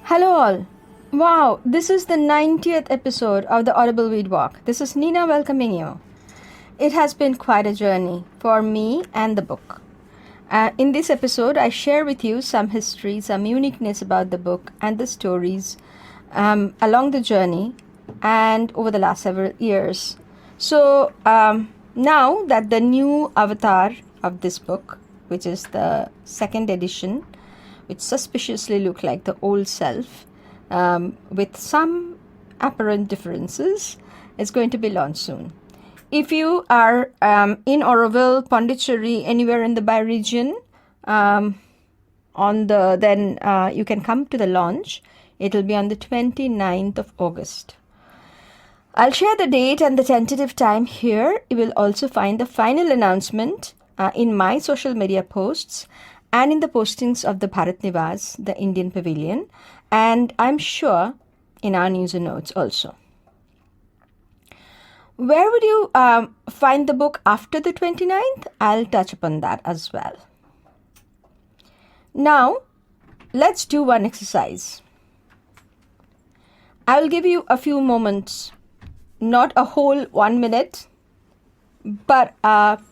Hello all. Wow, this is the 90th episode of the Audible Weed Walk. This is Nina welcoming you. It has been quite a journey for me and the book. In this episode, I share with you some history, some uniqueness about the book and the stories along the journey and over the last several years. So now that the new avatar of this book, which is the second edition, which suspiciously look like the old self, with some apparent differences, is going to be launched soon. If you are in Audible, Pondicherry, anywhere in the bioregion, then you can come to the launch. It will be on the 29th of August. I'll share the date and the tentative time here. You will also find the final announcement in my social media posts and in the postings of the Bharat Nivas, the Indian Pavilion, and I'm sure in our news and notes also. Where would you find the book after the 29th? I'll touch upon that as well. Now, let's do one exercise. I will give you a few moments, not a whole 1 minute, but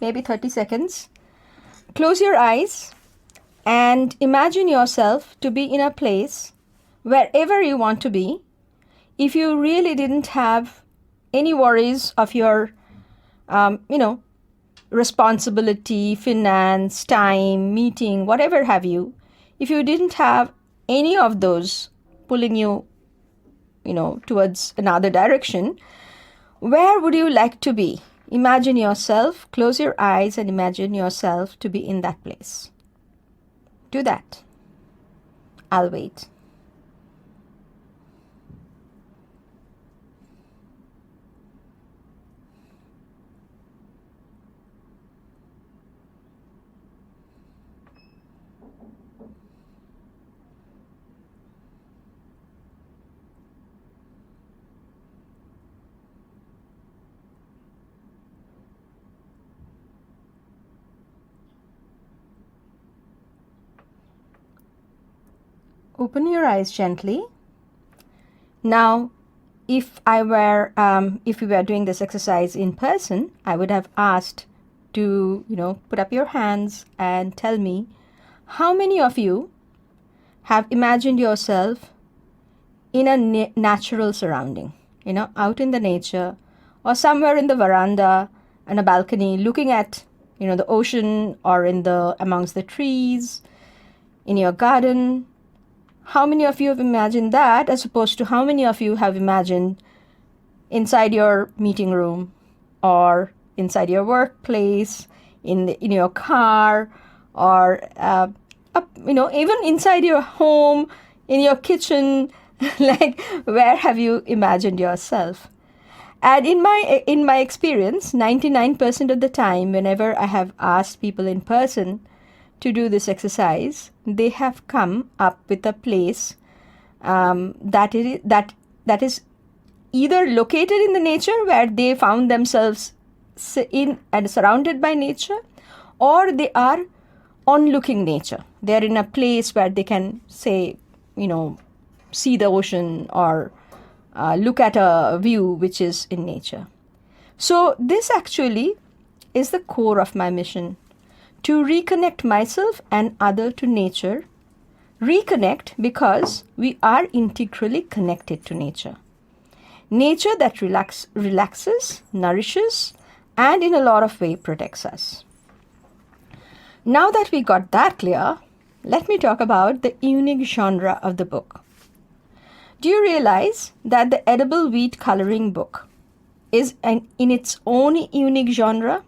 maybe 30 seconds. Close your eyes and imagine yourself to be in a place wherever you want to be. If you really didn't have any worries of your, responsibility, finance, time, meeting, whatever have you, if you didn't have any of those pulling you, towards another direction, where would you like to be? Imagine yourself, close your eyes and imagine yourself to be in that place. Do that. I'll wait. Open your eyes gently. Now, if we were doing this exercise in person, I would have asked to, put up your hands and tell me how many of you have imagined yourself in a natural surrounding, out in the nature or somewhere in the veranda, on a balcony, looking at, the ocean or amongst the trees, in your garden. How many of you have imagined that as opposed to how many of you have imagined inside your meeting room or inside your workplace, in your car, or even inside your home, in your kitchen? Like, where have you imagined yourself? And in my experience, 99% of the time, whenever I have asked people in person to do this exercise, they have come up with a place that is either located in the nature where they found themselves in and surrounded by nature, or they are onlooking nature. They are in a place where they can say, see the ocean or look at a view which is in nature. So this actually is the core of my mission, to reconnect myself and other to nature. Reconnect because we are integrally connected to nature. Nature that relaxes, nourishes, and in a lot of ways protects us. Now that we got that clear, let me talk about the unique genre of the book. Do you realize that the edible wheat coloring book is in its own unique genre?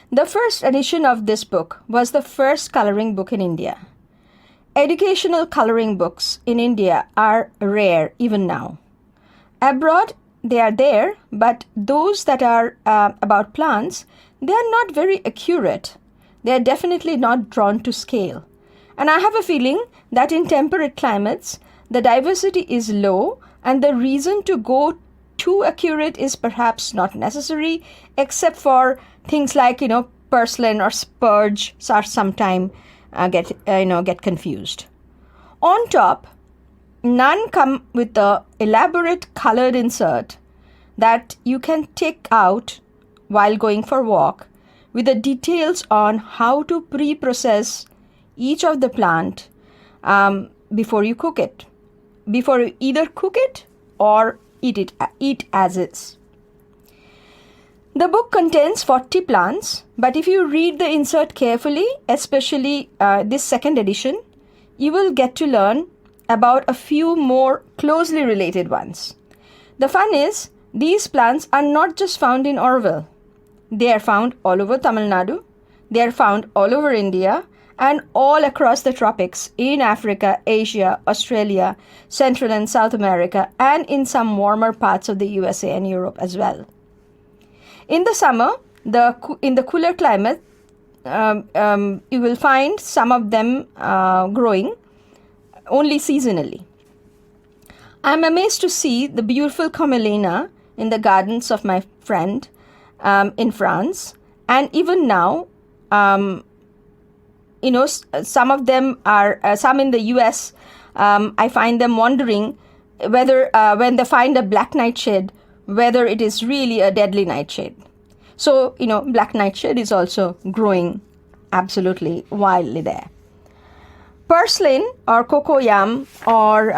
The first edition of this book was the first coloring book in India. Educational coloring books in India are rare even now. Abroad, they are there, but those that are about plants, they are not very accurate. They are definitely not drawn to scale. And I have a feeling that in temperate climates, the diversity is low, and the reason to go too accurate is perhaps not necessary, except for things like, purslane or spurge are sometimes get confused. On top, none come with the elaborate colored insert that you can take out while going for a walk with the details on how to pre-process each of the plant before you cook it, before you either cook it or eat as is. The book contains 40 plants, but if you read the insert carefully, especially this second edition, you will get to learn about a few more closely related ones. The fun is, these plants are not just found in Orville. They are found all over Tamil Nadu, they are found all over India, and all across the tropics in Africa, Asia, Australia, Central and South America, and in some warmer parts of the USA and Europe as well. In the summer, in the cooler climate, you will find some of them growing only seasonally. I'm amazed to see the beautiful Commelina in the gardens of my friend in France, and even now, some of them are, some in the US, I find them wondering whether when they find a black nightshade, whether it is really a deadly nightshade. So, black nightshade is also growing absolutely wildly there. Purslane or cocoyam or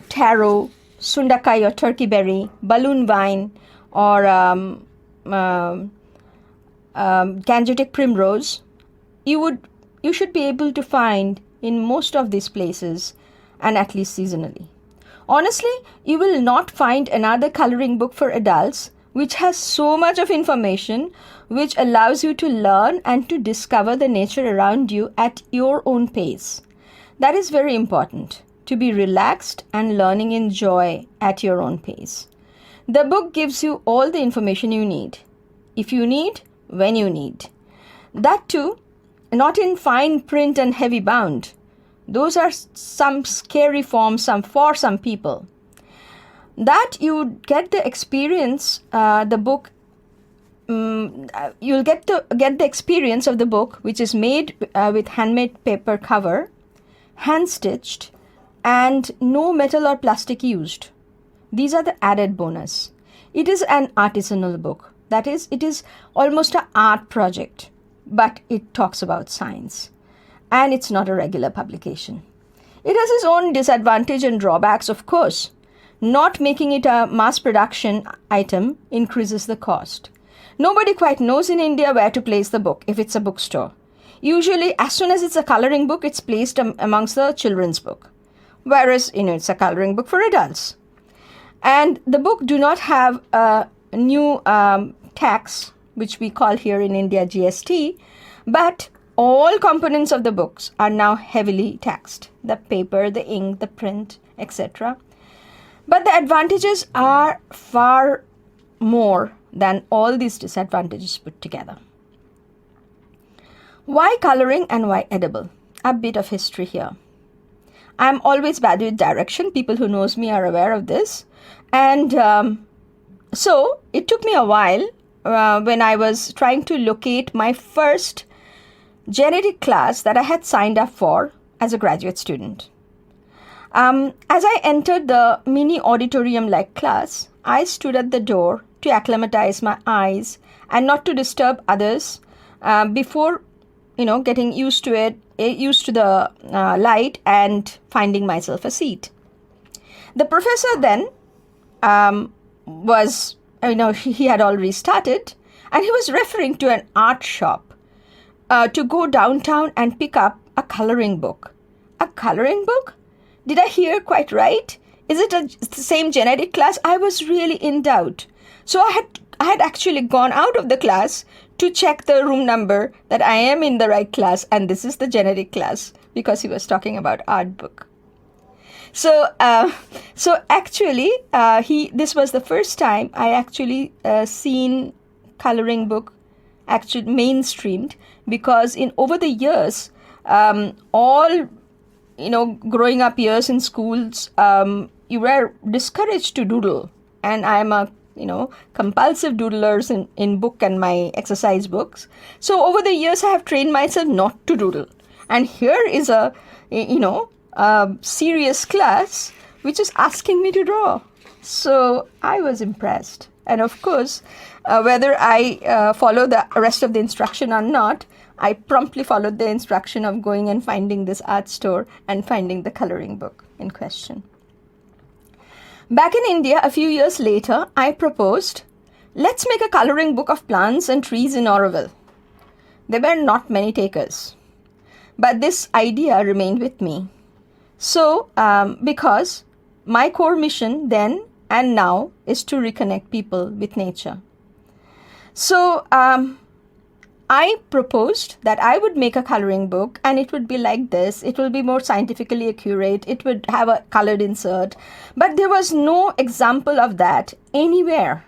taro, sundakai or turkey berry, balloon vine or gangetic primrose, you should be able to find in most of these places, and at least seasonally. Honestly, you will not find another coloring book for adults which has so much of information which allows you to learn and to discover the nature around you at your own pace. That is very important, to be relaxed and learning in joy at your own pace. The book gives you all the information you need, if you need, when you need. That too, not in fine print and heavy bound. Those are some scary forms for some people. That you get the experience, the book, you'll get the experience of the book, which is made with handmade paper cover, hand-stitched, and no metal or plastic used. These are the added bonus. It is an artisanal book. That is, it is almost an art project, but it talks about science. And it's not a regular publication. It has its own disadvantage and drawbacks, of course. Not making it a mass production item increases the cost. Nobody quite knows in India where to place the book if it's a bookstore. Usually, as soon as it's a coloring book, it's placed amongst the children's book. Whereas, it's a coloring book for adults. And the book do not have a new tax, which we call here in India GST, but all components of the books are now heavily taxed. The paper, the ink, the print, etc. But the advantages are far more than all these disadvantages put together. Why coloring and why edible? A bit of history here. I'm always bad with direction. People who knows me are aware of this. And so it took me a while when I was trying to locate my first genetic class that I had signed up for as a graduate student. As I entered the mini auditorium-like class, I stood at the door to acclimatize my eyes and not to disturb others before, getting used to the light and finding myself a seat. The professor then he had already started, and he was referring to an art shop to go downtown and pick up a coloring book. A coloring book? Did I hear quite right? Is it the same genetic class? I was really in doubt. So I had actually gone out of the class to check the room number that I am in the right class, and this is the genetic class, because he was talking about art book. So actually, this was the first time I actually seen coloring book actually mainstreamed, because over the years, all growing up years in schools, you were discouraged to doodle, and I'm a compulsive doodlers in book and my exercise books. So over the years, I have trained myself not to doodle, and here is a serious class which is asking me to draw. So I was impressed. And of course, whether I follow the rest of the instruction or not, I promptly followed the instruction of going and finding this art store and finding the coloring book in question. Back in India, a few years later, I proposed, let's make a coloring book of plants and trees in Audible. There were not many takers, but this idea remained with me. So, because my core mission then and now is to reconnect people with nature. So, I proposed that I would make a coloring book and it would be like this. It will be more scientifically accurate. It would have a colored insert. But there was no example of that anywhere.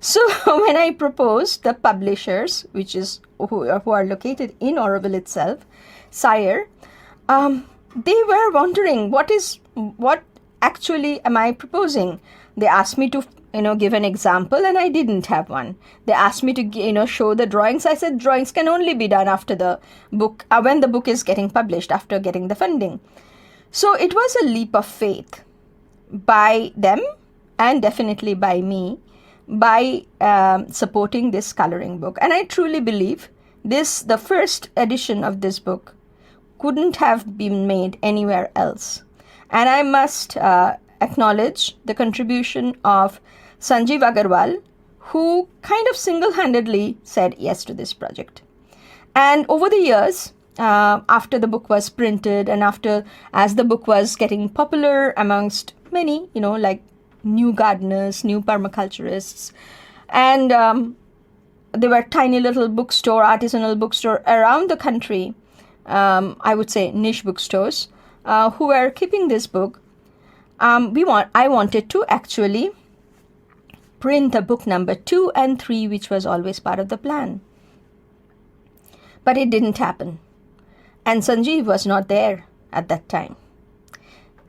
So when I proposed, the publishers, which is who are located in Audible itself, Sire, they were wondering what actually am I proposing. They asked me to give an example, and I didn't have one. They asked me to show the drawings. I said drawings can only be done after the book, when the book is getting published, after getting the funding. So it was a leap of faith by them and definitely by me, by supporting this coloring book. And I truly believe the first edition of this book couldn't have been made anywhere else. And I must acknowledge the contribution of Sanjeev Agarwal, who kind of single-handedly said yes to this project. And over the years, after the book was printed and as the book was getting popular amongst many, like new gardeners, new permaculturists, and there were tiny little artisanal bookstore around the country, I would say niche bookstores, who were keeping this book. I wanted to actually print the book number 2 and 3, which was always part of the plan. But it didn't happen. And Sanjeev was not there at that time.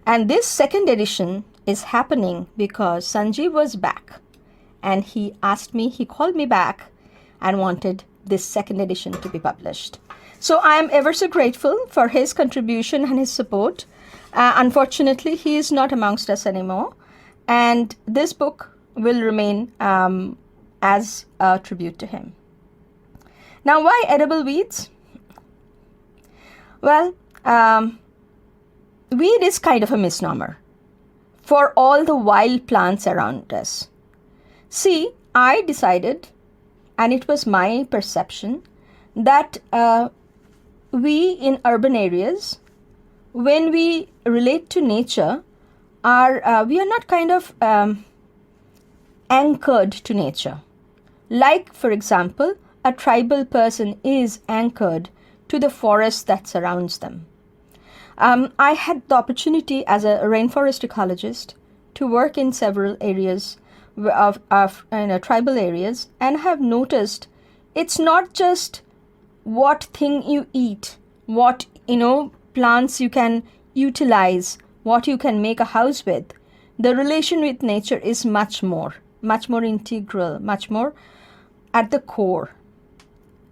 And this second edition is happening because Sanjeev was back. And he called me back and wanted this second edition to be published. So I am ever so grateful for his contribution and his support. Unfortunately, he is not amongst us anymore. And this book will remain as a tribute to him. Now, why edible weeds? Well, weed is kind of a misnomer for all the wild plants around us. See, I decided, and it was my perception, that we in urban areas, when we relate to nature, we are not kind of anchored to nature. Like, for example, a tribal person is anchored to the forest that surrounds them. I had the opportunity as a rainforest ecologist to work in several areas of tribal areas, and have noticed it's not just what thing you eat, what plants you can utilize, what you can make a house with. The relation with nature is much more integral, much more at the core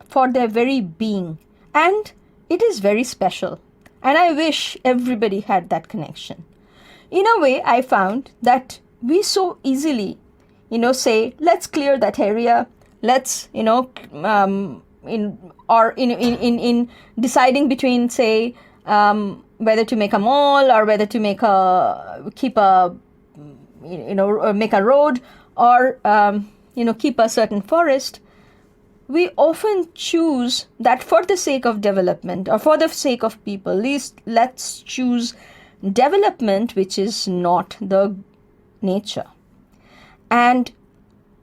for their very being. And it is very special. And I wish everybody had that connection. In a way, I found that we so easily, say, let's clear that area. Let's, in deciding between, say, whether to make a mall or whether to make make a road or, keep a certain forest, we often choose that for the sake of development or for the sake of people. Let's choose development which is not the nature. And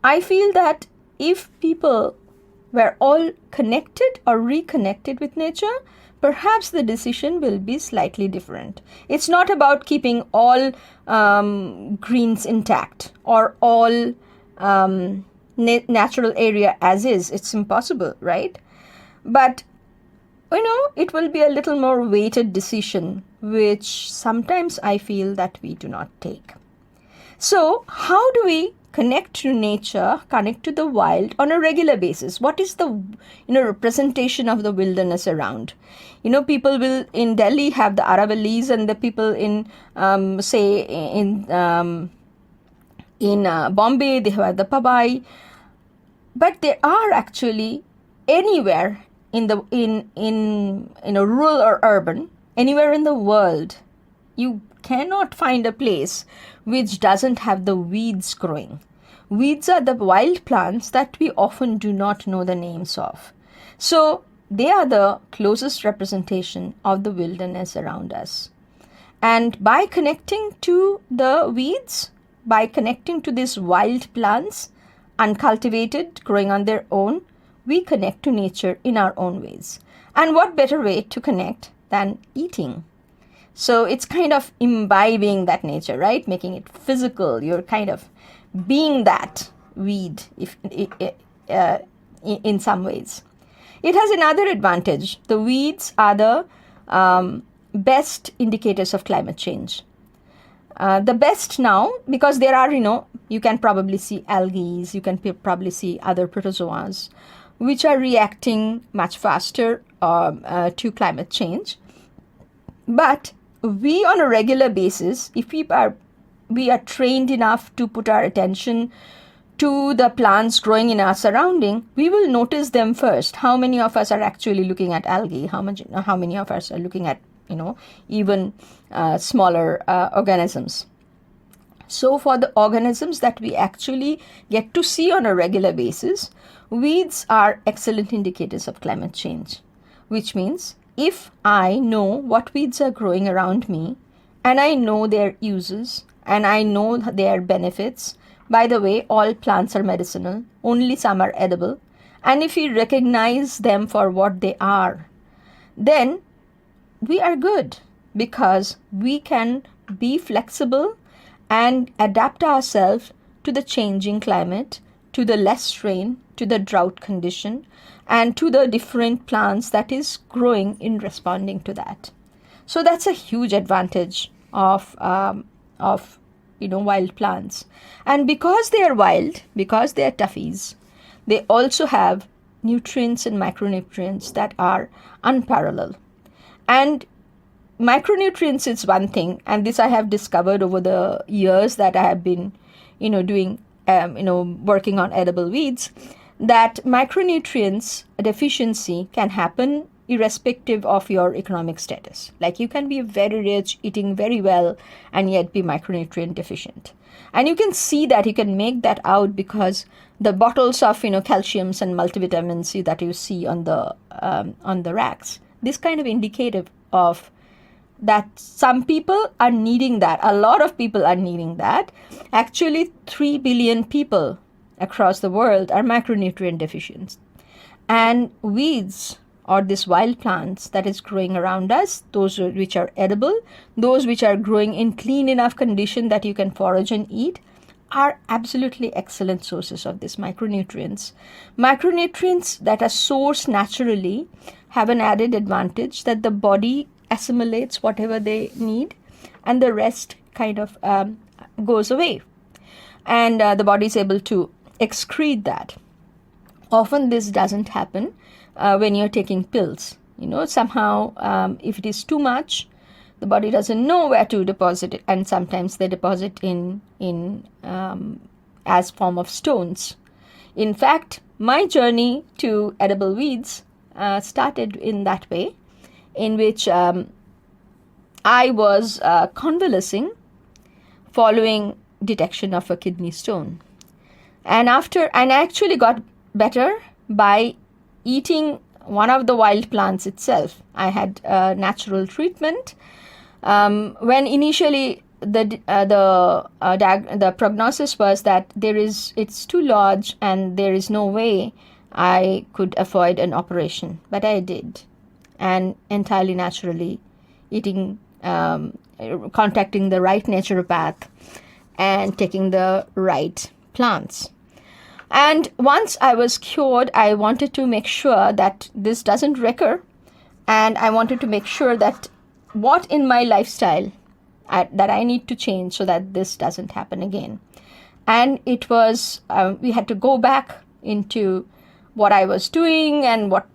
I feel that if people were all connected or reconnected with nature, perhaps the decision will be slightly different. It's not about keeping all greens intact or all natural area as is. It's impossible, right? But, it will be a little more weighted decision, which sometimes I feel that we do not take. So how do we connect to nature, connect to the wild on a regular basis. What is the representation of the wilderness around? People will in Delhi have the Aravallis, and the people in say in Bombay they have the Pabai. But there are actually anywhere in rural or urban, anywhere in the world, you cannot find a place which doesn't have the weeds growing. Weeds are the wild plants that we often do not know the names of. So they are the closest representation of the wilderness around us. And by connecting to the weeds, by connecting to these wild plants, uncultivated, growing on their own, we connect to nature in our own ways. And what better way to connect than eating? So it's kind of imbibing that nature, right? Making it physical. You're kind of being that weed in some ways. It has another advantage. The weeds are the best indicators of climate change. The best now, because there are, you can probably see algae, you can probably see other protozoas, which are reacting much faster to climate change. But we, on a regular basis, if we are trained enough to put our attention to the plants growing in our surrounding, we will notice them first. How many of us are actually looking at algae? How many of us are looking at even smaller organisms? So for the organisms that we actually get to see on a regular basis, weeds are excellent indicators of climate change, which means if I know what weeds are growing around me, and I know their uses, and I know their benefits. By the way, all plants are medicinal, only some are edible. And if we recognize them for what they are, then we are good, because we can be flexible and adapt ourselves to the changing climate, to the less rain, to the drought condition, and to the different plants that is growing in responding to that. So that's a huge advantage of wild plants. And because they are wild, because they are toughies, they also have nutrients and micronutrients that are unparalleled. And micronutrients is one thing, and this I have discovered over the years that I have been, doing, working on edible weeds, that micronutrients deficiency can happen irrespective of your economic status. Like you can be very rich, eating very well, and yet be micronutrient deficient. And you can see that, you can make that out because the bottles of, calciums and multivitamins that you see on the racks, this kind of indicative of that some people are needing that. A lot of people are needing that. Actually, 3 billion people across the world are micronutrient deficient. And weeds, or these wild plants that is growing around us, those which are edible, those which are growing in clean enough condition that you can forage and eat, are absolutely excellent sources of these micronutrients. Micronutrients that are sourced naturally have an added advantage that the body assimilates whatever they need, and the rest kind of goes away. And the body is able to excrete that. Often this doesn't happen when you're taking pills. Somehow if it is too much, the body doesn't know where to deposit it, and sometimes they deposit in as form of stones. In fact, my journey to edible weeds started in that way, in which I was convalescing following detection of a kidney stone. And I actually got better by eating one of the wild plants itself. I had natural treatment. When initially the prognosis was that it's too large and there is no way I could avoid an operation, but I did, and entirely naturally, eating, contacting the right naturopath, and taking the right plants. And once I was cured, I wanted to make sure that this doesn't recur, and I wanted to make sure that what in my lifestyle that I need to change so that this doesn't happen again. And it was, we had to go back into what I was doing and what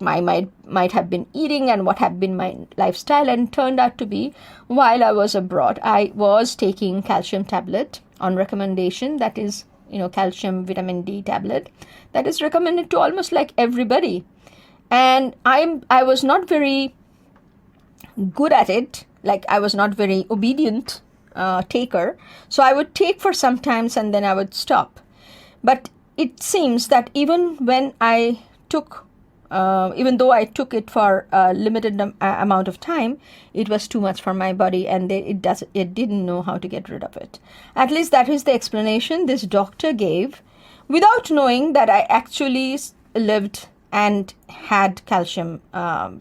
might have been eating and what had been my lifestyle. And turned out to be, while I was abroad, I was taking calcium tablet on recommendation. That is, calcium vitamin D tablet that is recommended to almost like everybody. And I was not very good at it. Like, I was not very obedient taker. So I would take for some times and then I would stop. But it seems that even when I took, even though I took it for a limited amount of time, it was too much for my body, and it didn't know how to get rid of it. At least that is the explanation this doctor gave, without knowing that I actually lived and had calcium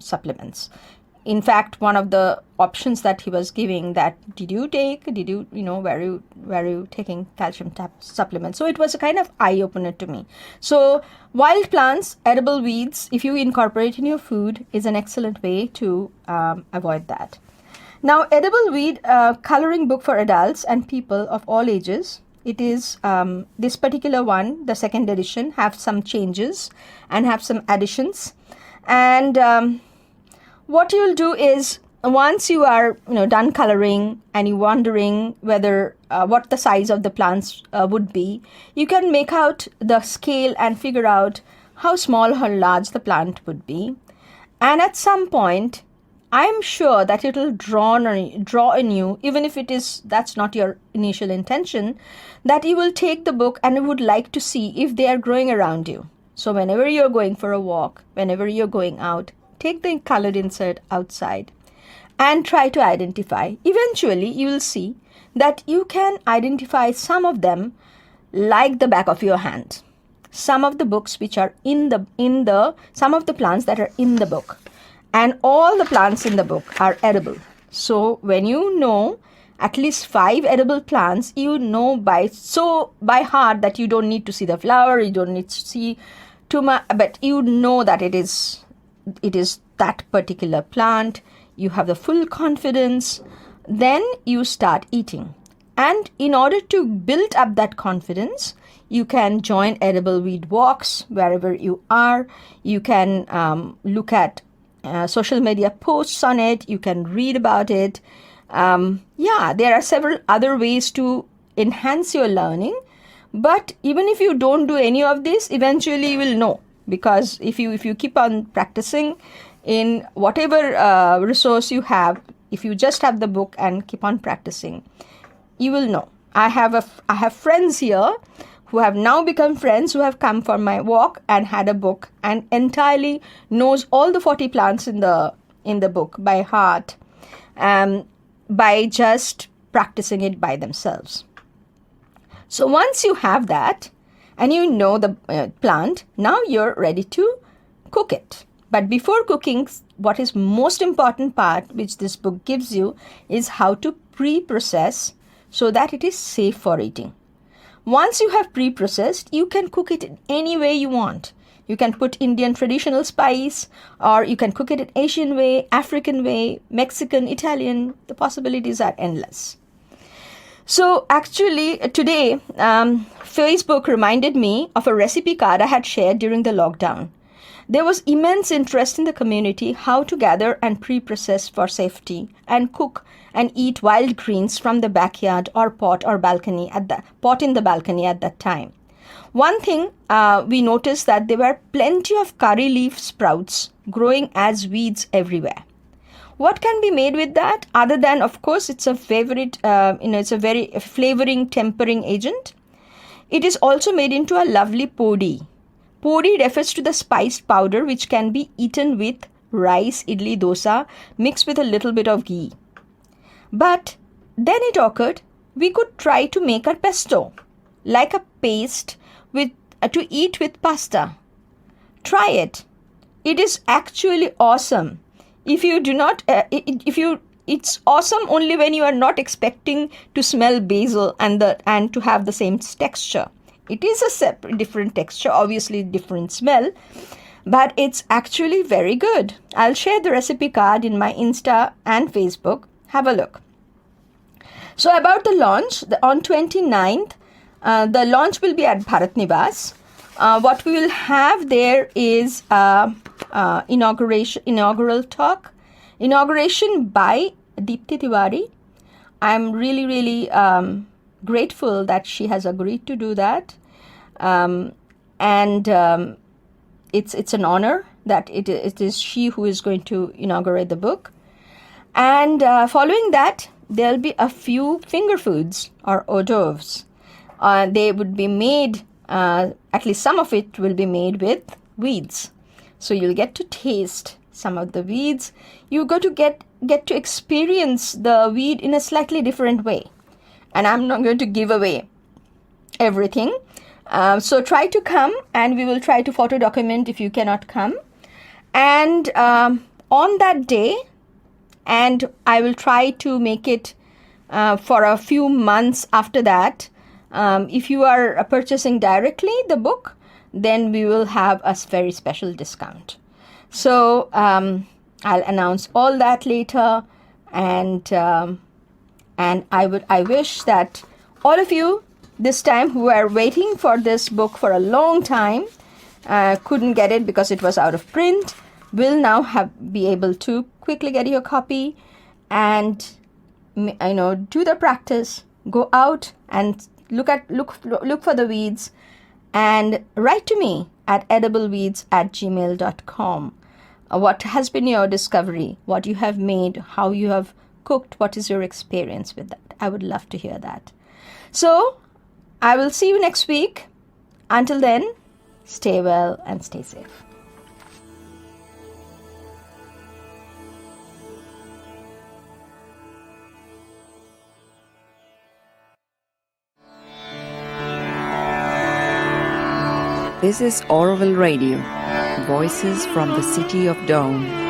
supplements. In fact, one of the options that he was giving, that were you taking calcium supplements? So it was a kind of eye opener to me. So wild plants, edible weeds, if you incorporate in your food, is an excellent way to avoid that. Now, edible weed coloring book for adults and people of all ages. It is this particular one, the second edition, have some changes and have some additions. And what you'll do is, once you are done coloring and you're wondering whether what the size of the plants would be, you can make out the scale and figure out how small or large the plant would be. And at some point, I'm sure that it will draw in you, even if that's not your initial intention, that you will take the book and would like to see if they are growing around you. So whenever you're going for a walk, whenever you're going out, take the colored insert outside and try to identify. Eventually, you will see that you can identify some of them like the back of your hand. Some of the books which are some of the plants that are in the book, and all the plants in the book are edible. So when you know at least 5 edible plants, you know by heart that you don't need to see the flower, you don't need to see too much, but you know that it is that particular plant. You have the full confidence. Then you start eating. And in order to build up that confidence, you can join edible weed walks wherever you are. You can look at social media posts on it. You can read about it. There are several other ways to enhance your learning. But even if you don't do any of this, eventually you will know. Because if you keep on practicing in whatever resource you have, if you just have the book and keep on practicing, you will know. I have friends here who have now become friends, who have come for my walk and had a book and entirely knows all the 40 plants in the book by heart, by just practicing it by themselves. So once you have that, and you know the plant, now you're ready to cook it. But before cooking, what is most important part, which this book gives you, is how to pre-process so that it is safe for eating. Once you have pre-processed, you can cook it in any way you want. You can put Indian traditional spice, or you can cook it in Asian way, African way, Mexican, Italian. The possibilities are endless. So actually today, Facebook reminded me of a recipe card I had shared during the lockdown. There was immense interest in the community how to gather and pre-process for safety and cook and eat wild greens from the backyard or pot in the balcony at that time. One thing we noticed that there were plenty of curry leaf sprouts growing as weeds everywhere. What can be made with that other than, of course, it's a favorite, it's a very flavoring, tempering agent. It is also made into a lovely podi. Podi refers to the spiced powder which can be eaten with rice, idli, dosa, mixed with a little bit of ghee. But then it occurred, we could try to make a pesto, like a paste to eat with pasta. Try it. It is actually awesome. It's awesome only when you are not expecting to smell basil and to have the same texture. It is a separate, different texture, obviously different smell, but it's actually very good. I'll share the recipe card in my Insta and Facebook. Have a look. So about the launch, on 29th, The launch will be at Bharat Nivas. What we will have there is inaugural talk. Inauguration by Deepthi Tiwari. I'm really, really grateful that she has agreed to do that. It's an honor that it is she who is going to inaugurate the book. And following that, there'll be a few finger foods or hors d'oeuvres. They would be made, at least some of it will be made with weeds. So you'll get to taste some of the weeds. You got to get to experience the weed in a slightly different way. And I'm not going to give away everything. So try to come, and we will try to photo document if you cannot come. And on that day, and I will try to make it for a few months after that. If you are purchasing directly the book, then we will have a very special discount. So I'll announce all that later, and I wish that all of you this time who are waiting for this book for a long time, couldn't get it because it was out of print, will now be able to quickly get your copy and do the practice, go out and look for the weeds, and write to me at edibleweeds@gmail.com. What has been your discovery, what you have made, how you have cooked, what is your experience with that? I would love to hear that. So I will see you next week. Until then, stay well and stay safe. This is Audible Radio, voices from the city of Dawn.